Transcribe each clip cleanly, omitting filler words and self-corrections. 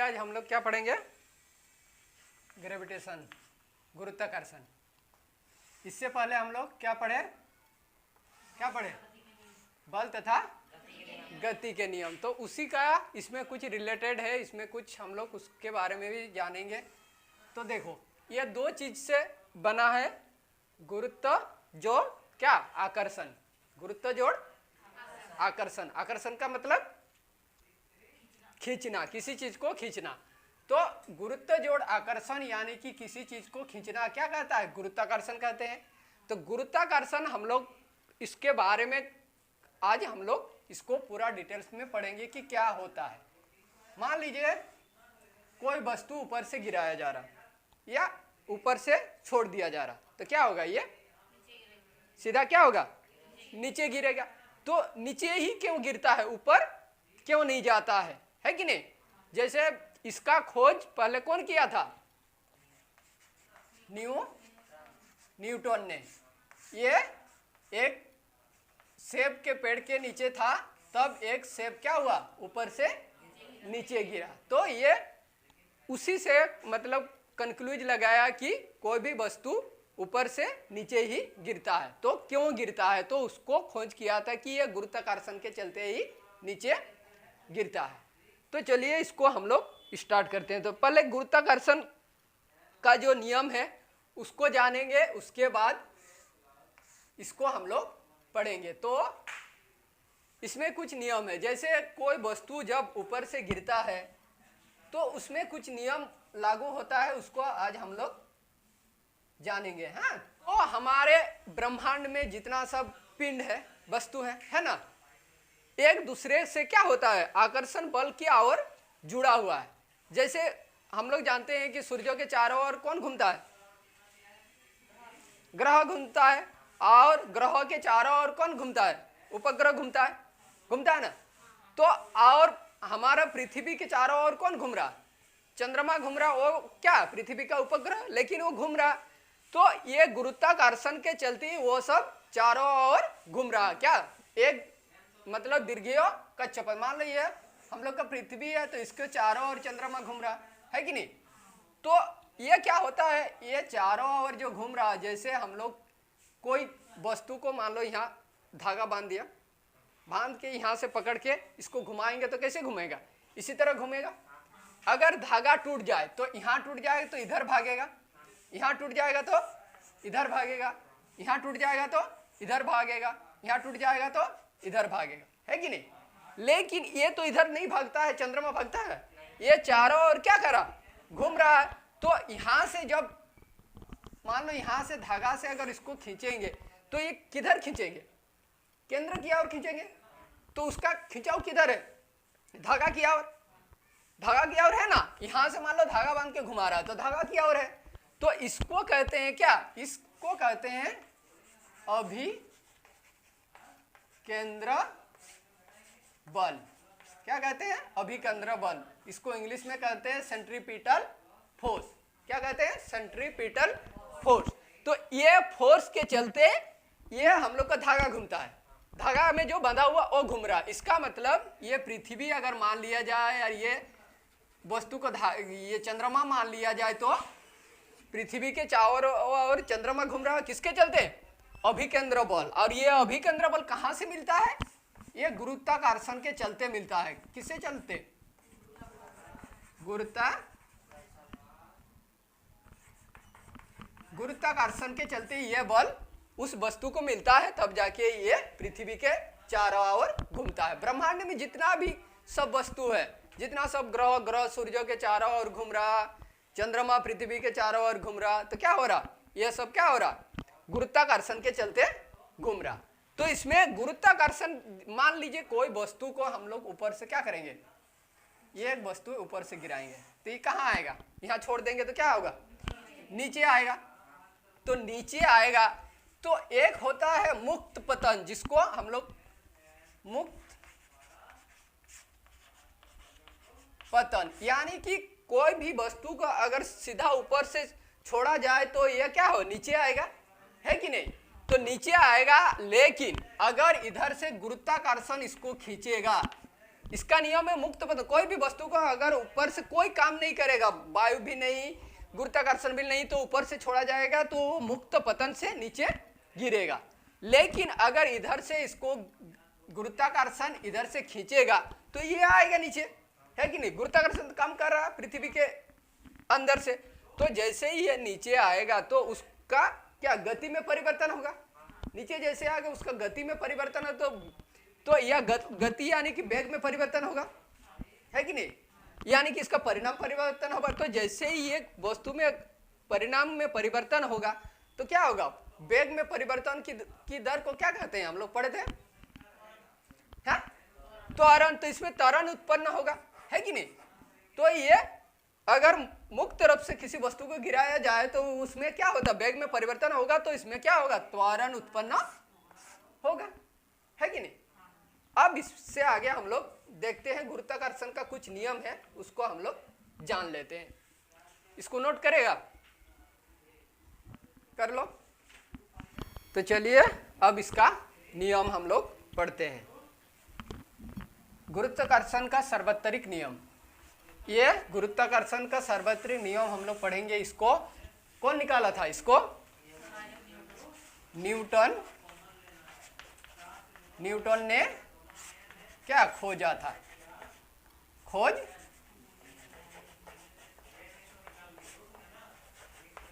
आज हम लोग क्या पढ़ेंगे? ग्रेविटेशन, गुरुत्वाकर्षण। इससे पहले हम लोग क्या पढ़े? बल तथा गति के नियम। तो उसी का इसमें कुछ रिलेटेड है, इसमें कुछ हम लोग उसके बारे में भी जानेंगे। तो देखो, ये दो चीज से बना है, गुरुत्व जोड़ क्या? आकर्षण। गुरुत्व जोड़ आकर्षण। आकर्षण का मतलब खींचना, किसी चीज को खींचना। तो गुरुत्व जोड़ आकर्षण यानी कि किसी चीज को खींचना क्या कहता है? गुरुत्वाकर्षण कहते हैं। तो गुरुत्वाकर्षण हम लोग इसके बारे में आज हम लोग इसको पूरा डिटेल्स में पढ़ेंगे कि क्या होता है। मान लीजिए कोई वस्तु ऊपर से गिराया जा रहा या ऊपर से छोड़ दिया जा रहा, तो क्या होगा? ये सीधा क्या होगा? नीचे गिरेगा। तो नीचे ही क्यों गिरता है, ऊपर क्यों नहीं जाता है कि नहीं? जैसे इसका खोज पहले कौन किया था? न्यूटन ने। ये एक सेब के पेड़ के नीचे था, तब एक सेब क्या हुआ? ऊपर से नीचे गिरा। तो ये उसी से मतलब कंक्लूज लगाया कि कोई भी वस्तु ऊपर से नीचे ही गिरता है। तो क्यों गिरता है? तो उसको खोज किया था कि ये गुरुत्वाकर्षण के चलते ही नीचे गिरता है। तो चलिए इसको हम लोग स्टार्ट करते हैं। तो पहले गुरुत्वाकर्षण का जो नियम है उसको जानेंगे, उसके बाद इसको हम लोग पढ़ेंगे। तो इसमें कुछ नियम है। जैसे कोई वस्तु जब ऊपर से गिरता है तो उसमें कुछ नियम लागू होता है, उसको आज हम लोग जानेंगे। हाँ, तो हमारे ब्रह्मांड में जितना सब पिंड है, वस्तु है ना, एक दूसरे से क्या होता है? आकर्षण बल की ओर जुड़ा हुआ है। जैसे हम लोग जानते हैं कि सूर्य के चारों ओर कौन घूमता है? ग्रह घूमता है। और ग्रहों के चारों ओर कौन घूमता है? उपग्रह घूमता है ना। तो और हमारा पृथ्वी के चारों ओर कौन घूम रहा? चंद्रमा घूम रहा। वो क्या? पृथ्वी का उपग्रह, लेकिन वो घूम रहा। तो ये गुरुत्वाकर्षण के चलते वो सब चारों ओर घूम रहा। क्या? एक मतलब दीर्घियों कक्षपथ। मान लीजिए हम लोग का पृथ्वी है, तो इसके चारों ओर चंद्रमा घूम रहा है कि नहीं? तो ये क्या होता है? ये चारों ओर जो घूम रहा, जैसे हम लोग कोई वस्तु को मान लो यहाँ धागा बांध दिया, बांध के यहाँ से पकड़ के इसको घुमाएंगे तो कैसे घूमेगा? इसी तरह घूमेगा। अगर धागा टूट जाए तो यहाँ टूट जाएगा तो इधर भागेगा, यहाँ टूट जाएगा तो इधर भागेगा, यहाँ टूट जाएगा तो इधर भागेगा, यहाँ टूट जाएगा तो इधर भागेगा, है कि नहीं? लेकिन ये तो इधर नहीं भागता है, चंद्रमा भागता है। ये चारों ओर क्या कर रहा? घूम रहा है। तो यहाँ से जब मान लो यहाँ से धागा से अगर इसको खींचेंगे तो ये किधर खींचेंगे? केंद्र की ओर खींचेंगे। तो उसका खिंचाव किधर है? धागा की ओर। धागा की ओर है ना। यहाँ से मान लो धागा बांध के घुमा रहा है तो धागा की ओर है। तो इसको कहते हैं क्या? इसको कहते हैं अभिकेंद्र बल। क्या कहते हैं? अभिकेंद्र बल। इसको इंग्लिश में कहते हैं सेंट्रीपिटल फोर्स। क्या कहते हैं? Centripetal force. तो ये फोर्स के चलते ये हम लोग का धागा घूमता है। धागा में जो बंधा हुआ वो घूम रहा है। इसका मतलब ये पृथ्वी अगर मान लिया जाए और ये वस्तु को ये चंद्रमा मान लिया जाए तो पृथ्वी के चारों ओर चंद्रमा घूम रहा है। किसके चलते? अभिकेंद्र बल। और ये अभिकेंद्र बल कहाँ से मिलता है? ये गुरुत्वाकर्षण के चलते मिलता है। किससे चलते? गुरुत्वाकर्षण के चलते ये बल उस वस्तु को मिलता है, तब जाके ये पृथ्वी के चारों ओर घूमता है। ब्रह्मांड में जितना भी सब वस्तु है, जितना सब ग्रह सूर्य के चारों ओर घूम रहा, चंद्रमा पृथ्वी के चारों ओर घूम रहा, तो क्या हो रहा? ये सब क्या हो रहा? गुरुत्वाकर्षण के चलते घूम रहा। तो इसमें गुरुत्वाकर्षण, मान लीजिए कोई वस्तु को हम लोग ऊपर से क्या करेंगे? ये एक वस्तु ऊपर से गिराएंगे तो ये कहाँ आएगा? यहाँ छोड़ देंगे तो क्या होगा? नीचे आएगा। तो नीचे आएगा तो एक होता है मुक्त पतन, जिसको हम लोग मुक्त पतन, यानी कि कोई भी वस्तु को अगर सीधा ऊपर से छोड़ा जाए तो यह क्या हो? नीचे आएगा, है कि नहीं? तो नीचे आएगा। लेकिन अगर इधर से गुरुत्वाकर्षण इसको खींचेगा इसका नियम है मुक्त पतन। कोई भी वस्तु को अगर ऊपर से कोई काम नहीं करेगा, वायु भी नहीं, गुरुत्वाकर्षण भी नहीं, तो ऊपर से छोड़ा जाएगा तो मुक्त पतन से नीचे गिरेगा। लेकिन अगर इधर से इसको गुरुत्वाकर्षण इधर से खींचेगा तो ये आएगा नीचे, है कि नहीं? गुरुत्वाकर्षण काम कर रहा है पृथ्वी के अंदर से, तो जैसे ही ये नीचे आएगा तो उसका क्या गति में परिवर्तन होगा। नीचे जैसे आगे उसका गति में परिवर्तन है तो यह गति यानी कि वेग में परिवर्तन होगा, है कि नहीं? यानी कि इसका परिणाम परिवर्तन होगा। तो जैसे ही ये वस्तु में परिणाम में परिवर्तन होगा तो क्या होगा? वेग में परिवर्तन की दर को क्या कहते हैं? हम लोग पढ़े थे, है? त्वरण। तो इसमें त्वरण उत्पन्न होगा, है कि नहीं? तो ये अगर मुक्त रूप से किसी वस्तु को गिराया जाए तो उसमें क्या होता है? वेग में परिवर्तन होगा, तो इसमें क्या होगा? त्वरण उत्पन्न होगा, है कि नहीं? अब इससे आगे हम लोग देखते हैं गुरुत्वाकर्षण का कुछ नियम है, उसको हम लोग जान लेते हैं। इसको नोट करेगा? कर लो। तो चलिए अब इसका नियम हम लोग पढ़ते हैं। गुरुत्वाकर्षण का सार्वत्रिक नियम, ये गुरुत्वाकर्षण का सार्वत्रिक नियम हम लोग पढ़ेंगे। इसको कौन निकाला था? इसको न्यूटन ने क्या खोजा था?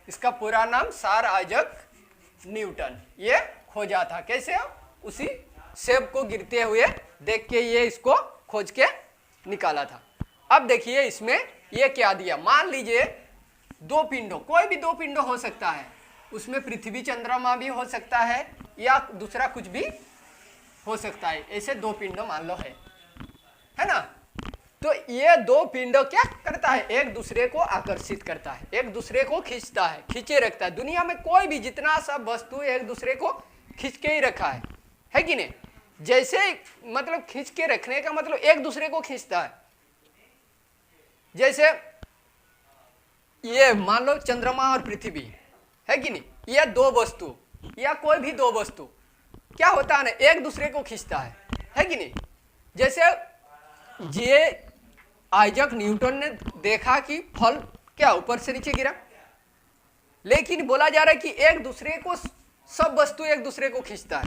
इसका पूरा नाम सर आइजैक न्यूटन, ये खोजा था। कैसे? उसी सेब को गिरते हुए देख के ये इसको खोज के निकाला था। अब देखिए इसमें ये क्या दिया। मान लीजिए दो पिंडों, कोई भी दो पिंडों हो सकता है, उसमें पृथ्वी चंद्रमा भी हो सकता है या दूसरा कुछ भी हो सकता है। ऐसे दो पिंडों मान लो है ना? तो ये दो पिंडों क्या करता है? एक दूसरे को आकर्षित करता है, एक दूसरे को खींचता है, खींचे रखता है। दुनिया में कोई भी जितना सब वस्तु एक दूसरे को खींच के ही रखा है कि नहीं? जैसे मतलब खींच के रखने का मतलब एक दूसरे को खींचता है। जैसे ये मान लो चंद्रमा और पृथ्वी, है कि नहीं? ये दो वस्तु या कोई भी दो वस्तु क्या होता है ना, एक दूसरे को खींचता है कि नहीं? जैसे ये आइजैक न्यूटन ने देखा कि फल क्या ऊपर से नीचे गिरा, लेकिन बोला जा रहा है कि एक दूसरे को, सब वस्तु एक दूसरे को खींचता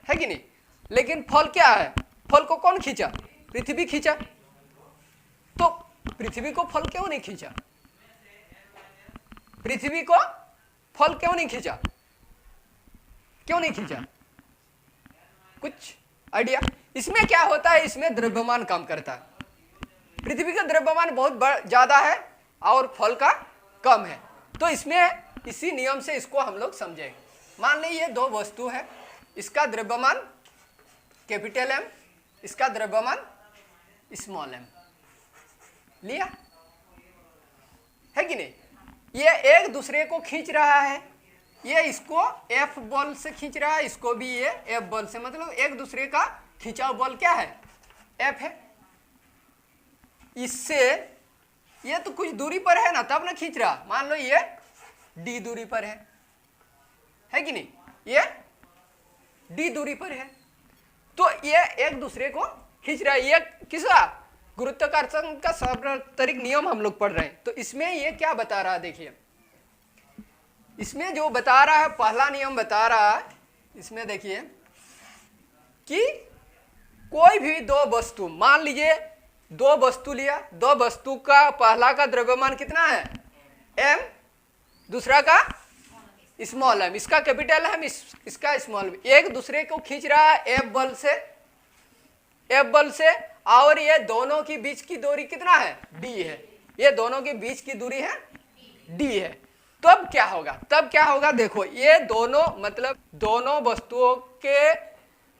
है कि नहीं? लेकिन फल क्या है? फल को कौन खींचा? पृथ्वी खींचा। तो पृथ्वी को फल क्यों नहीं खींचा? पृथ्वी को फल क्यों नहीं खींचा? क्यों नहीं खींचा? कुछ आइडिया? इसमें क्या होता है? इसमें द्रव्यमान काम करता है। पृथ्वी का द्रव्यमान बहुत ज्यादा है और फल का कम है। तो इसमें इसी नियम से इसको हम लोग समझेंगे। मान लीजिए ये दो वस्तु है, इसका द्रव्यमान कैपिटल एम, इसका द्रव्यमान स्मॉल एम लिया, है कि नहीं? ये एक दूसरे को खींच रहा है, ये इसको एफ बल से खींच रहा है, इसको भी ये एफ बल से, मतलब एक दूसरे का खिंचाव बल क्या है? एफ है। इससे ये तो कुछ दूरी पर है ना, तब ना खींच रहा। मान लो ये डी दूरी पर है कि नहीं? ये डी दूरी पर है, तो ये एक दूसरे को खींच रहा है। ये किसका? गुरुत्वाकर्षण का सार्वत्रिक नियम हम लोग पढ़ रहे हैं। तो इसमें ये क्या बता रहा है? देखिए इसमें जो बता रहा है, पहला नियम बता रहा है इसमें, देखिए कि कोई भी दो वस्तु, मान लीजिए दो वस्तु लिया, दो वस्तु का पहला का द्रव्यमान कितना है? एम, दूसरा का स्मॉल एम, इसका कैपिटल एम, इसका स्मॉल एम। एक दूसरे को खींच रहा है एफ बल से, और ये दोनों के बीच की दूरी कितना है? डी है। ये दोनों के बीच की दूरी है डी है। तब क्या होगा? देखो ये दोनों, मतलब दोनों वस्तुओं के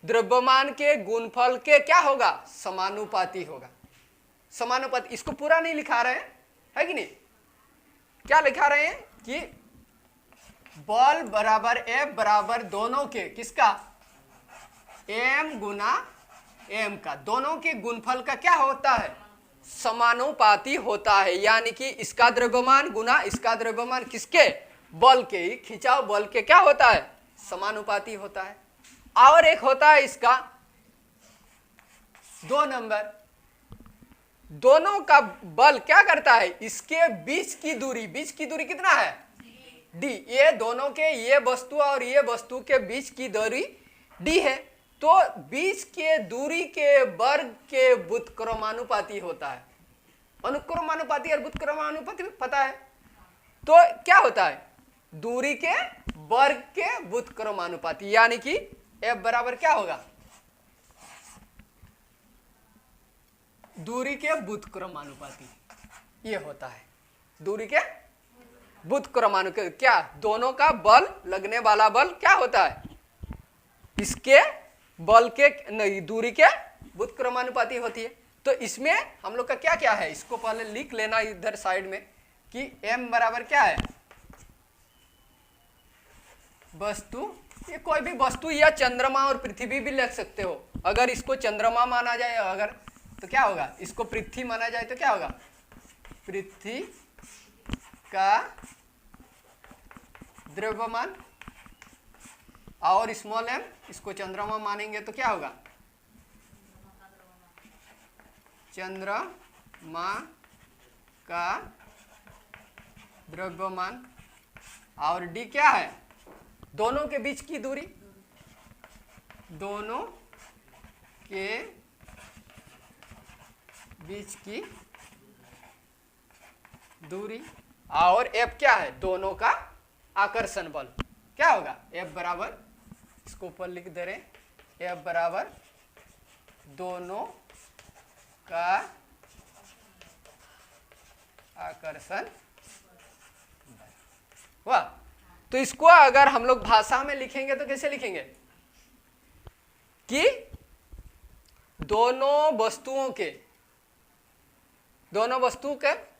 द्रव्यमान के गुणफल के क्या होगा? समानुपाती होगा। समानुपाती, इसको पूरा नहीं लिखा रहे हैं, है कि नहीं? क्या लिखा रहे हैं कि बल बराबर एफ बराबर दोनों के, किसका? एम गुना एम का, दोनों के गुणफल का क्या होता है? समानुपाती होता है। यानी कि इसका द्रव्यमान गुना इसका द्रव्यमान किसके? बल के, ही खिंचाव बल के क्या होता है? समानुपाती होता है। और एक होता है इसका 2 नंबर, दोनों का बल क्या करता है, इसके बीच की दूरी कितना है, डी। ये दोनों के, ये वस्तु और ये वस्तु के बीच की दूरी डी है। तो बीच के दूरी के वर्ग के व्युत्क्रमानुपाती होता है। अनुक्रमानुपाती और व्युत्क्रमानुपाती पता है। तो क्या होता है, दूरी के वर्ग के व्युत्क्रमानुपाती, यानी कि F बराबर क्या होगा, दूरी के व्युत्क्रमानुपाती, ये होता है दूरी के व्युत्क्रमानुपाती। क्या, दोनों का बल, लगने वाला बल क्या होता है, इसके बल के नहीं, दूरी के व्युत्क्रमानुपाती होती है। तो इसमें हम लोग का क्या क्या है, इसको पहले लिख लेना इधर साइड में कि m बराबर क्या है, वस्तु, ये कोई भी वस्तु या चंद्रमा और पृथ्वी भी लिख सकते हो। अगर इसको चंद्रमा माना जाए, अगर तो क्या होगा, इसको पृथ्वी माना जाए तो क्या होगा, पृथ्वी का द्रव्यमान, और स्मॉल m इसको चंद्रमा मानेंगे तो क्या होगा, चंद्रमा का द्रव्यमान, और d क्या है, दोनों के बीच की दूरी, दोनों के बीच की दूरी, और F क्या है, दोनों का आकर्षण बल। क्या होगा, F बराबर, इसको ऊपर लिख दे रहे, F बराबर दोनों का आकर्षण। वाह, तो इसको अगर हम लोग भाषा में लिखेंगे तो कैसे लिखेंगे कि दोनों वस्तुओं के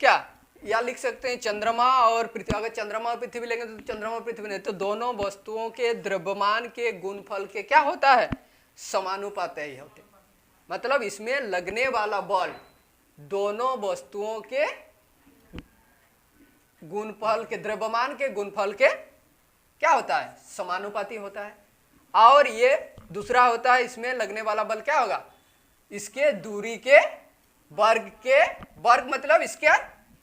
क्या, या लिख सकते हैं चंद्रमा और पृथ्वी। अगर चंद्रमा और पृथ्वी लेंगे तो चंद्रमा और पृथ्वी नहीं, तो दोनों वस्तुओं के द्रव्यमान के गुणफल के क्या होता है, समानुपाती होते। मतलब इसमें लगने वाला बल दोनों वस्तुओं के गुणफल के, द्रव्यमान के गुणफल के क्या होता है, समानुपाती होता है। और ये दूसरा होता है, इसमें लगने वाला बल क्या होगा, इसके दूरी के वर्ग मतलब इसके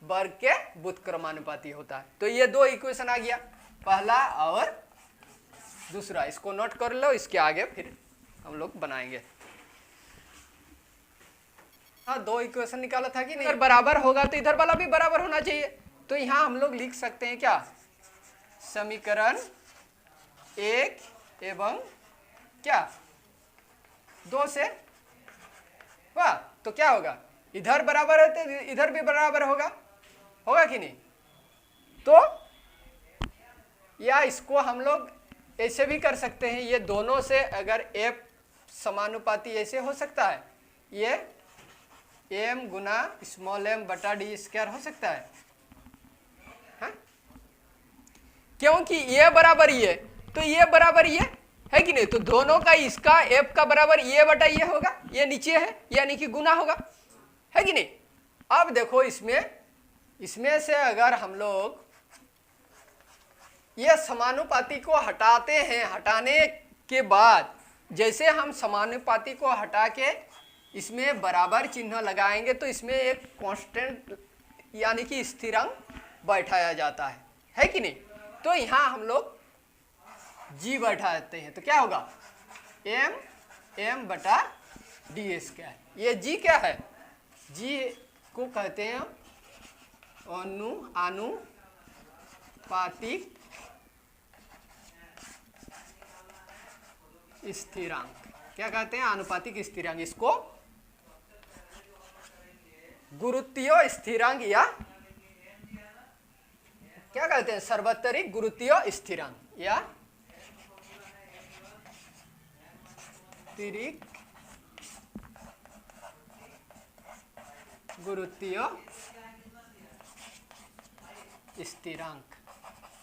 वर्ग के व्युत्क्रमानुपाती होता है। तो ये दो इक्वेशन आ गया, पहला और दूसरा, इसको नोट कर लो, इसके आगे फिर हम लोग बनाएंगे। हाँ, दो इक्वेशन निकाला था कि नहीं, अगर बराबर होगा तो इधर वाला भी बराबर होना चाहिए। तो यहाँ हम लोग लिख सकते हैं क्या, समीकरण 1 एवं क्या 2 से। वाह, तो क्या होगा, इधर बराबर है तो इधर भी बराबर होगा कि नहीं। तो या इसको हम लोग ऐसे भी कर सकते हैं, ये दोनों से अगर F समानुपाती ऐसे हो सकता है, ये m गुना स्मॉल m बटा डी स्क्वायर हो सकता है, हाँ? क्योंकि ये बराबर ये, तो ये बराबर ये है कि नहीं। तो दोनों का, इसका F का बराबर ये बटा ये होगा, ये नीचे है यानी कि गुना होगा, है कि नहीं। अब देखो इसमें से अगर हम लोग ये समानुपाती को हटाते हैं, हटाने के बाद जैसे हम समानुपाती को हटा के इसमें बराबर चिन्ह लगाएंगे तो इसमें एक कांस्टेंट यानी कि स्थिरांक बैठाया जाता है कि नहीं। तो यहाँ हम लोग g बैठाते हैं तो क्या होगा, m बटा डी स्क्वायर। ये g क्या है, g को कहते हैं आनुपातिक स्थिरांक। क्या कहते हैं, आनुपातिक स्थिरांक। इसको गुरुत्वीय स्थिरांक या क्या कहते हैं, सार्वत्रिक गुरुत्वीय स्थिरांक या तिरिक गुरुत्वीय स्थिरांक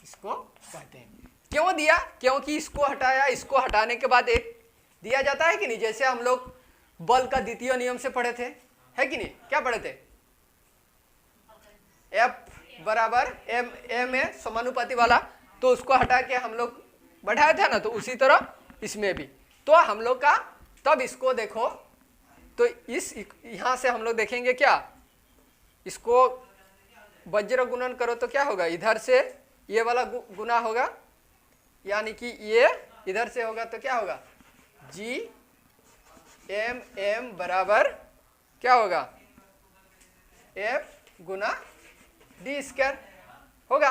इसको कहते हैं। क्यों दिया, क्योंकि इसको हटाया, इसको हटाने के बाद एक दिया जाता है कि नहीं। जैसे हम लोग बल का द्वितीय नियम से पढ़े थे, है कि नहीं, क्या पढ़े थे, F बराबर m है समानुपाती वाला, तो उसको हटा के हम लोग बढ़ाया था ना। तो उसी तरह इसमें भी, तो हम लोग का, तब इसको देखो तो इस यहां से हम लोग देखेंगे क्या, इसको वज्र गुणन करो तो क्या होगा, इधर से ये वाला गुना होगा, यानी कि ये इधर से होगा तो क्या होगा, जी एम एम बराबर क्या होगा, एफ गुना डी स्क्वायर होगा,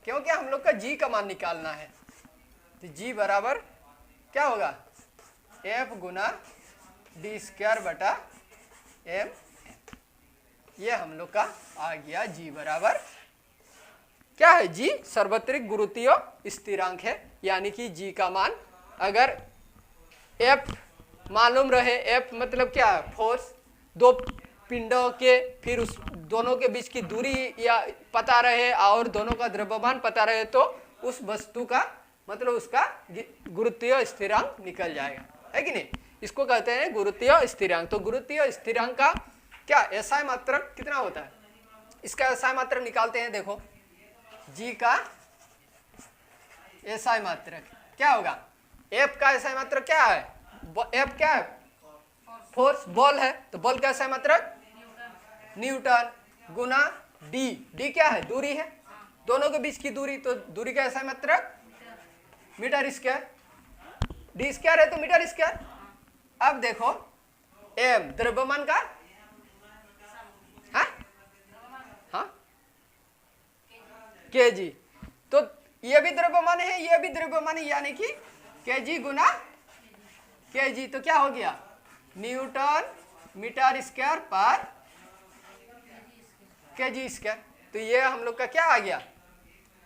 क्योंकि हम लोग का जी का मान निकालना है। तो जी बराबर क्या होगा, एफ गुना डी स्क्वायर बटा एम, ये हम लोग का आ गया। जी बराबर क्या है, जी सार्वत्रिक गुरुत्वीय स्थिरांक है, यानी कि जी का मान अगर एफ मालूम रहे, एफ मतलब क्या है, फोर्स, दो पिंडों के फिर उस दोनों के बीच की दूरी या पता रहे और दोनों का द्रव्यमान पता रहे, तो उस वस्तु का मतलब उसका गुरुत्वीय स्थिरांक निकल जाएगा, है कि नहीं। इसको कहते हैं गुरुत्वीय स्थिरांक। तो गुरुत्वीय स्थिरांक का क्या एसआई मात्रक कितना होता है, इसका एसआई मात्रक निकालते हैं। देखो जी का एसआई मात्रक क्या होगा, एफ का एसआई मात्रक क्या है, एफ क्या है, फोर्स, बॉल है, तो बॉल का एसआई मात्रक न्यूटन गुना डी, डी क्या है, दूरी है, दोनों के बीच की दूरी, तो दूरी का एसआई मात्रक मीटर स्क्वायर, डी स्क्वायर है तो मीटर स्क्वायर। अब देखो एम द्रव्यमान का, हाँ के जी, तो ये भी द्रव्यमान है, ये भी द्रव्यमान है, यानी कि के जी गुना के जी, तो क्या हो गया, न्यूटन मीटर स्क्वायर पर के जी स्क्वायर। तो ये हम लोग का क्या आ गया,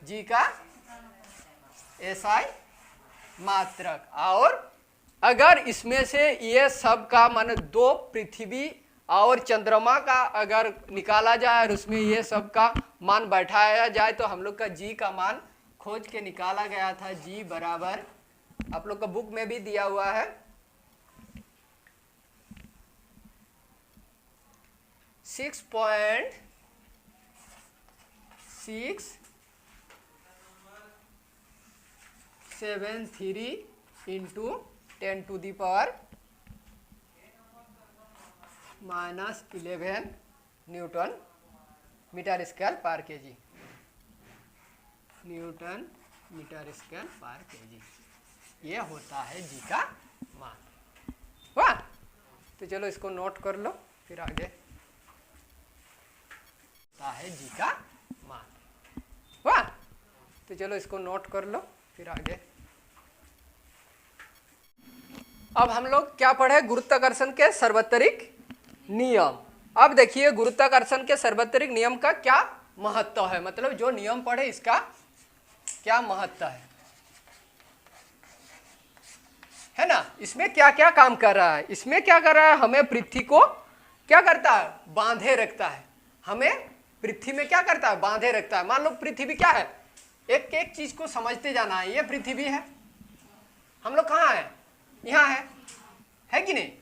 जी का एसआई मात्रक। और अगर इसमें से ये सब का मान दो पृथ्वी और चंद्रमा का अगर निकाला जाए और उसमें ये सब का मान बैठाया जाए, तो हम लोग का जी का मान खोज के निकाला गया था। जी बराबर आप लोग का बुक में भी दिया हुआ है 6.673 इंटू 10⁻⁻11 न्यूटन मीटर स्क्वायर पर केजी, न्यूटन मीटर स्क्वायर पर केजी, ये होता है जी का मान। वाह, तो चलो इसको नोट कर लो, फिर आगे होता है जी का मान। वाह, तो चलो इसको नोट कर लो, फिर आगे। अब हम लोग क्या पढ़े, गुरुत्वाकर्षण के सार्वत्रिक नियम। अब देखिए गुरुत्वाकर्षण के सार्वत्रिक नियम का क्या महत्व है, मतलब जो नियम पढ़े इसका क्या महत्व है ना, इसमें क्या क्या काम कर रहा है। इसमें क्या कर रहा है, हमें पृथ्वी को क्या करता है, बांधे रखता है, हमें पृथ्वी में क्या करता है, बांधे रखता है। मान लो पृथ्वी क्या है, एक एक चीज को समझते जाना है। ये पृथ्वी है, हम लोग कहाँ है, यहाँ है कि नहीं,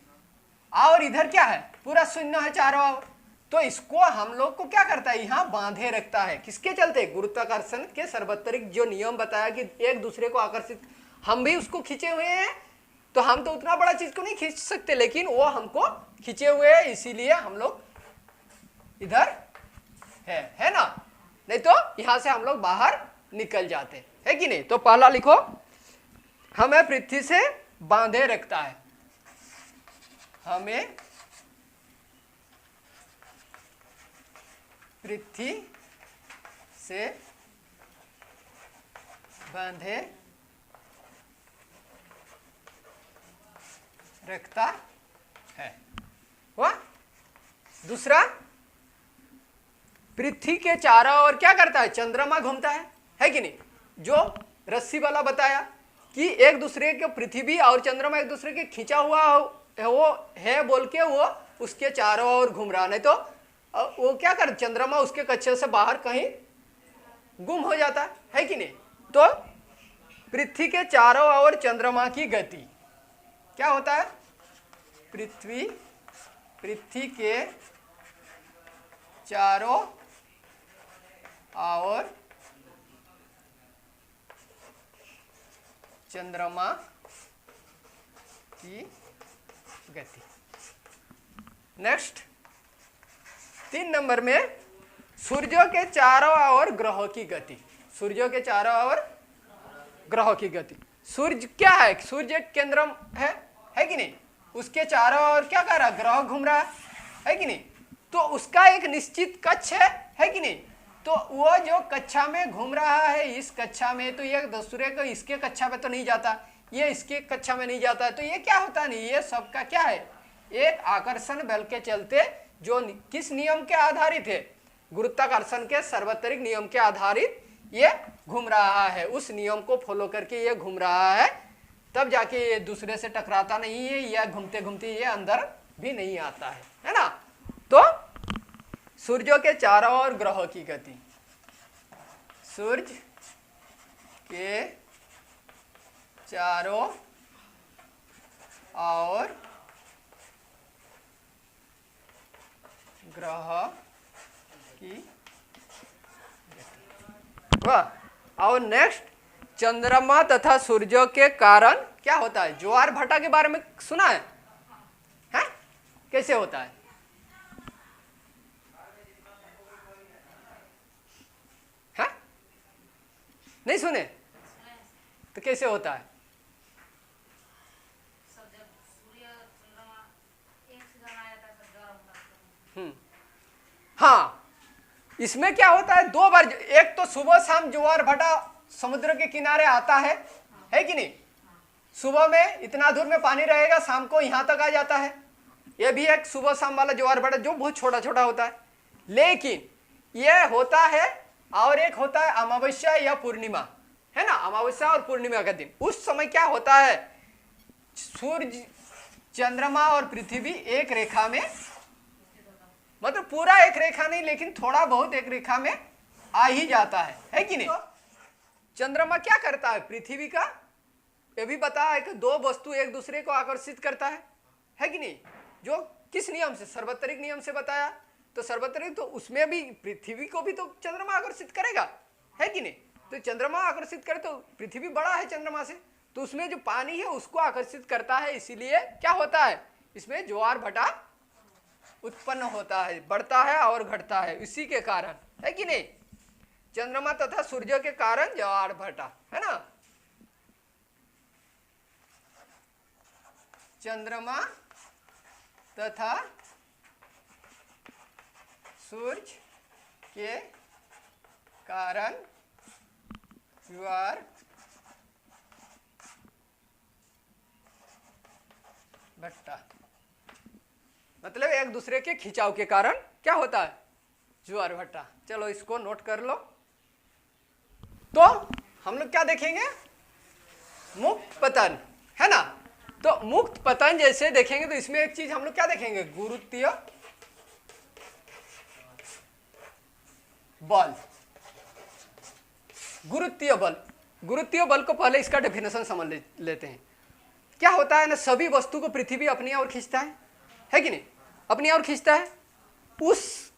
और इधर क्या है, पूरा शून्य है चारों ओर। तो इसको हम लोग को क्या करता है, यहाँ बांधे रखता है, किसके चलते, गुरुत्वाकर्षण के सार्वत्रिक जो नियम बताया कि एक दूसरे को आकर्षित, हम भी उसको खींचे हुए हैं, तो हम तो उतना बड़ा चीज को नहीं खींच सकते, लेकिन वो हमको खींचे हुए हैं, इसीलिए हम लोग इधर है ना, नहीं तो यहां से हम लोग बाहर निकल जाते है कि नहीं। तो पहला लिखो, हमें पृथ्वी से बांधे रखता है, हमें पृथ्वी से बांधे रखता है। हुआ दूसरा, पृथ्वी के चारों ओर क्या करता है, चंद्रमा घूमता है कि नहीं। जो रस्सी वाला बताया कि एक दूसरे के पृथ्वी और चंद्रमा एक दूसरे के खींचा हुआ वो है बोल के वो उसके चारों ओर घूम रहा, नहीं तो वो क्या कर, चंद्रमा उसके कक्षे से बाहर कहीं गुम हो जाता है कि नहीं। तो पृथ्वी के चारों ओर चंद्रमा की गति क्या होता है, पृथ्वी के चारों ओर चंद्रमा की गति। नेक्स्ट 3 नंबर में सूर्यों के चारों ओर ग्रहों की गति। सूर्यों के चारों ओर ग्रहों की गति। सूर्य क्या है? सूर्य एक केंद्र है कि नहीं? उसके चारों ओर क्या कर रहा है? ग्रह घूम रहा है कि नहीं? तो उसका एक निश्चित कक्ष है कि नहीं? तो वो जो कक्षा में घूम रहा है, इस कक्षा में, तो ये दूसरे को इसके कक्षा में तो नहीं जाता, ये इसके कक्षा में नहीं जाता है, तो ये क्या होता नहीं, ये सबका क्या है? एक आकर्षण बल के चलते, जो किस नियम के आधारित है? गुरुत्वाकर्षण के सार्वत्रिक नियम के आधारित ये घूम रहा है। उस नियम को फॉलो करके ये घूम रहा है, तब जाके ये दूसरे से टकराता नहीं है, या घूमते घूमते ये अंदर भी नहीं आता है ना? तो सूर्यों के चारों ओर ग्रहों की गति। सूर्य के चारों ओर ग्रह की वाह। और नेक्स्ट, चंद्रमा तथा सूर्यों के कारण क्या होता है? ज्वार भाटा के बारे में सुना है? हैं? कैसे होता है? हैं? नहीं सुने? तो कैसे होता है? हाँ, इसमें क्या होता है? 2 बार, एक तो सुबह शाम ज्वार भाटा समुद्र के किनारे आता है कि नहीं? सुबह में इतना दूर में पानी रहेगा, शाम को यहां तक आ जाता है। यह भी एक सुबह शाम वाला ज्वार भाटा, जो बहुत छोटा छोटा होता है। लेकिन यह होता है, और एक होता है अमावस्या या पूर्णिमा, है ना? अमावस्या और पूर्णिमा का दिन, उस समय क्या होता है? सूर्य, चंद्रमा और पृथ्वी एक रेखा में, मतलब पूरा एक रेखा नहीं, लेकिन थोड़ा बहुत एक रेखा में आ ही जाता है कि नहीं? चंद्रमा क्या करता है? पृथ्वी का, ये भी पता है कि 2 वस्तु एक दूसरे को आकर्षित करता है कि नहीं? जो किस नियम से? सार्वत्रिक नियम से बताया। तो सार्वत्रिक, तो उसमें भी पृथ्वी को भी तो चंद्रमा आकर्षित करेगा, है कि नहीं? तो चंद्रमा आकर्षित करे, तो पृथ्वी बड़ा है चंद्रमा से, तो उसमें जो पानी है उसको आकर्षित करता है। इसीलिए क्या होता है? इसमें ज्वार भाटा उत्पन्न होता है, बढ़ता है और घटता है, इसी के कारण, है कि नहीं? चंद्रमा तथा सूर्य के कारण ज्वार भाटा, है ना? चंद्रमा तथा सूर्य के कारण ज्वार भाटा, मतलब एक दूसरे के खिंचाव के कारण क्या होता है? ज्वार भाटा। चलो इसको नोट कर लो। तो हम लोग क्या देखेंगे? मुक्त पतन, है ना? तो मुक्त पतन जैसे देखेंगे, तो इसमें एक चीज हम लोग क्या देखेंगे? गुरुत्वीय बल। गुरुत्वीय बल, गुरुत्वीय बल को पहले इसका डेफिनेशन समझ लेते हैं। क्या होता है ना, सभी वस्तु को पृथ्वी अपनी ओर खींचता है कि नहीं? अपनी ओर खींचता है, उस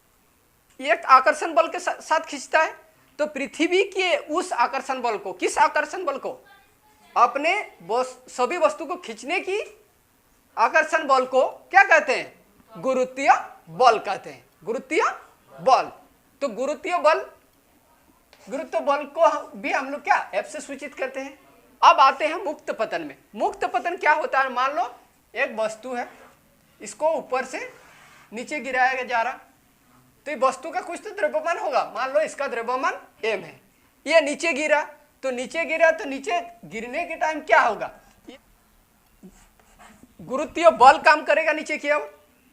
एक आकर्षण बल के साथ खींचता है। तो पृथ्वी के उस आकर्षण बल को, किस आकर्षण बल को? अपने सभी वस्तु को खींचने की आकर्षण बल को क्या कहते हैं? गुरुत्वीय बल कहते हैं, गुरुत्वीय बल। तो गुरुत्वीय बल को भी हम लोग क्या एफ से सूचित करते हैं। अब आते हैं मुक्त पतन में। मुक्त पतन क्या होता है? मान लो एक वस्तु है, इसको ऊपर से नीचे गिराया जा रहा, तो ये वस्तु का कुछ तो द्रव्यमान होगा। मान लो इसका द्रव्यमान m है, ये नीचे गिरा, तो नीचे गिरने के टाइम क्या होगा? गुरुत्वीय बल काम करेगा नीचे की ओर।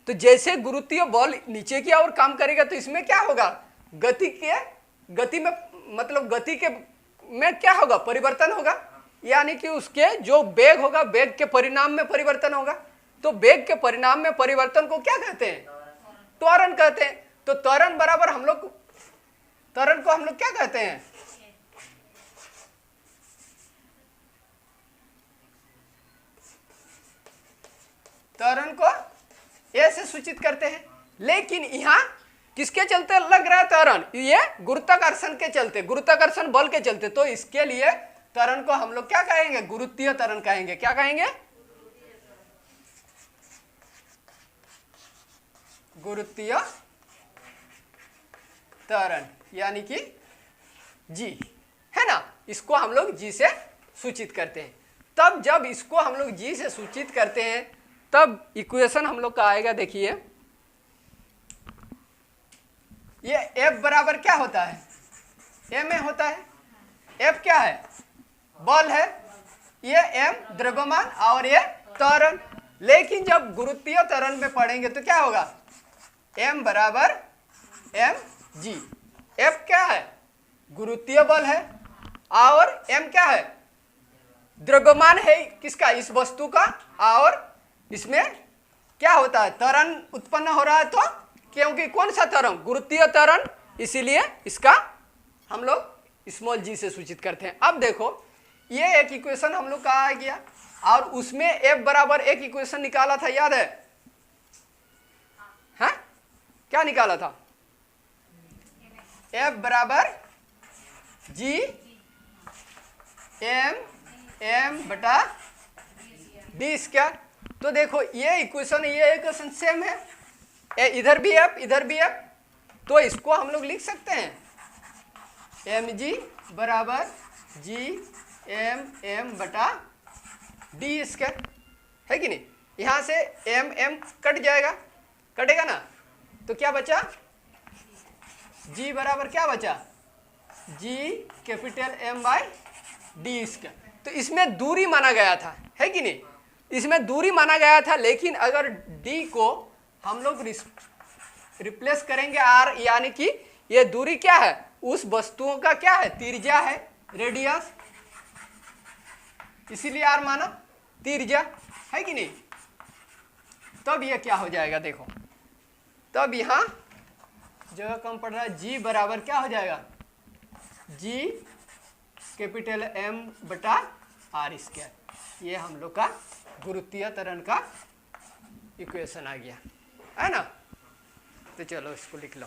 तो जैसे गुरुत्वीय बल नीचे की ओर काम करेगा, तो इसमें क्या होगा? गति में, मतलब गति के में क्या होगा? परिवर्तन होगा, यानी कि उसके जो वेग होगा, वेग के परिणाम में परिवर्तन होगा। तो वेग के परिणाम में परिवर्तन को क्या कहते हैं? त्वरण कहते हैं। तो त्वरण बराबर त्वरण को हम लोग क्या कहते हैं? त्वरण को ए से सूचित करते हैं। लेकिन यहां किसके चलते लग रहा है त्वरण? ये गुरुत्वाकर्षण के चलते, गुरुत्वाकर्षण बल के चलते। तो इसके लिए त्वरण को हम लोग क्या कहेंगे? गुरुत्वीय त्वरण कहेंगे। क्या कहेंगे? गुरुत्वीय त्वरण यानी कि जी, है ना। इसको हम लोग जी से सूचित करते हैं। तब जब इसको हम लोग जी से सूचित करते हैं तब इक्वेशन हम लोग का आएगा, देखिए ये F बराबर क्या होता है, m में होता है। F क्या है, बल है, ये m द्रव्यमान और ये त्वरण। लेकिन जब गुरुत्वीय त्वरण में पढ़ेंगे तो क्या होगा, m बराबर mg। F क्या है, गुरुत्वीय बल है, और m क्या है, द्रव्यमान है किसका, इस वस्तु का। और इसमें क्या होता है, त्वरण उत्पन्न हो रहा है। तो क्योंकि कौन सा त्वरण, गुरुत्वीय त्वरण, इसीलिए इसका हम लोग स्मॉल जी से सूचित करते हैं। अब देखो ये एक इक्वेशन हम लोग का आ गया, और उसमें F बराबर एक इक्वेशन निकाला था, याद है? हाँ, क्या निकाला था, F बराबर G m बटा d स्क्वायर। तो देखो ये इक्वेशन सेम है, इधर भी F इधर भी F, तो इसको हम लोग लिख सकते हैं mg बराबर g m बटा डी स्क्वायर, है कि नहीं। यहाँ से m कट जाएगा, कटेगा ना, तो क्या बचा, g बराबर क्या बचा, g capital M by D square. तो इसमें दूरी माना गया था, है कि नहीं, इसमें दूरी माना गया था। लेकिन अगर d को हम लोग रिप्लेस करेंगे r, यानी कि ये दूरी क्या है, उस वस्तुओं का क्या है, त्रिज्या है, रेडियस, इसीलिए r माना त्रिज्या, है कि नहीं। तब ये क्या हो जाएगा, देखो तब यहाँ जगह कम पड़ रहा है, g बराबर क्या हो जाएगा, g कैपिटल M बटा आर स्क्वायर। ये हम लोग का गुरुत्वीय त्वरण का इक्वेशन आ गया, है ना। तो चलो इसको लिख लो।